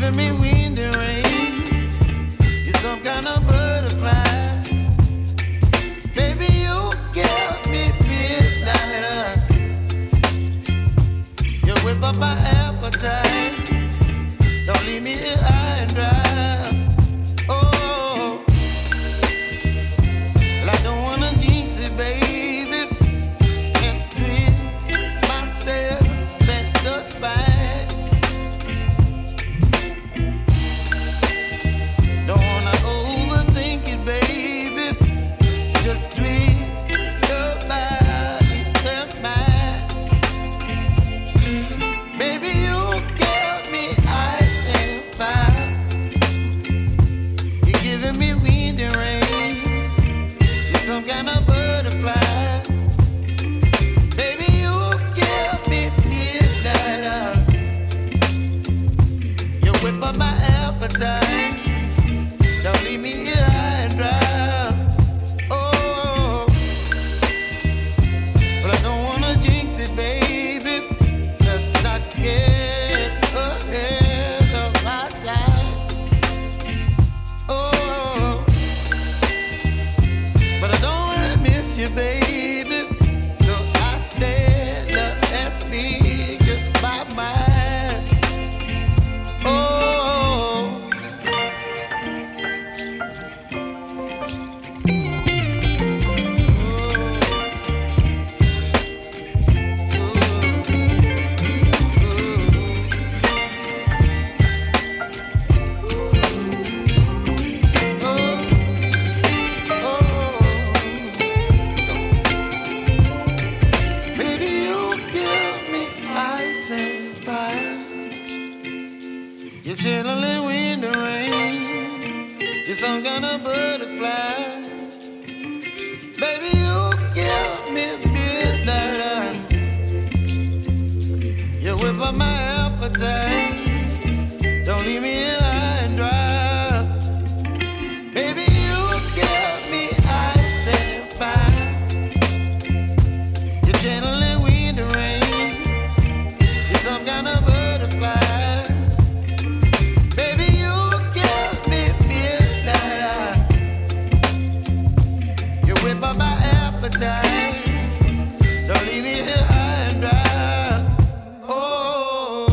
giving me wind and rain. You're some kind of butterfly. Baby, you give me midnight. You whip up my appetite. Don't leave me here high and dry. Oh, well, I don't wanna jinx it, baby, and twist myself at the spine. Don't wanna overthink it, baby. It's just twist your body and mine. Baby, you give me ice and fire. You're giving me wind and rain. You're some kind of butterfly. Baby, you give me midnight. You whip up my appetite. Don't leave me here high and dry. Oh, but I don't wanna jinx it, baby. Let's not get ahead of my time. Oh, but I don't wanna miss you, baby. So I stand up and speak my mind. Oh. Baby, you give me ice and fire. You're chilling wind and rain. You're some kind of butterfly. Baby, you give me midnight. You whip up my appetite. Don't leave me here high and dry. Baby, you give me ice and fire. You're channeling wind and rain. You're some kind of butterfly. Baby, you give me midnight. You whip up my appetite. Don't leave me here high and dry. Oh.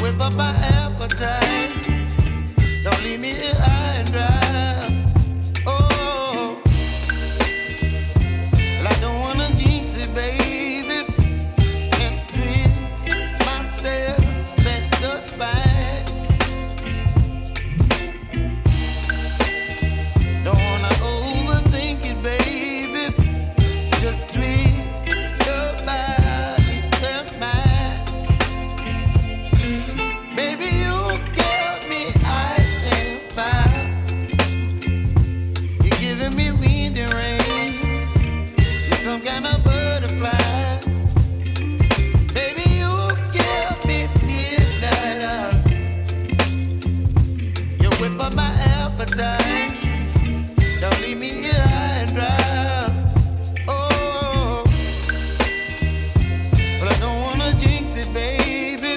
whip up my appetite. Don't leave me here high and dry. Oh, well, I don't wanna jinx it, baby, and twist myself at the spine. Don't wanna overthink it, baby. It's just twist your body and mine. Baby, you give me ice and fire. You're giving me wind and rain. You're some kind of butterfly. Baby, you give me midnight. You whip up my appetite. Don't leave me here high and dry. Oh, but I don't wanna jinx it, baby.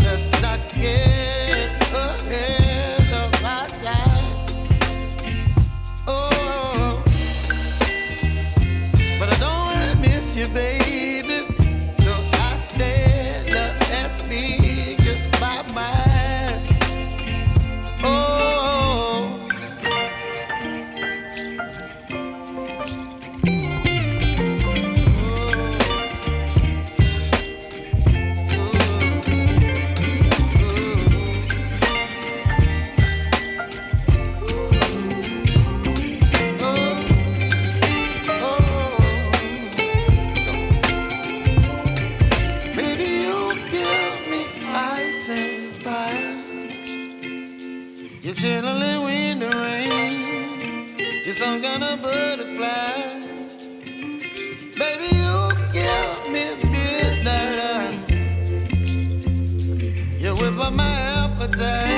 Let's not get ahead of my time. Oh, but I don't wanna miss you, baby. So I stand up and speak my mind. Oh. Baby, you give me ice and fire. You're chilling wind and rain. You're some kind of butterfly. Baby, you give me midnight. You whip up my appetite.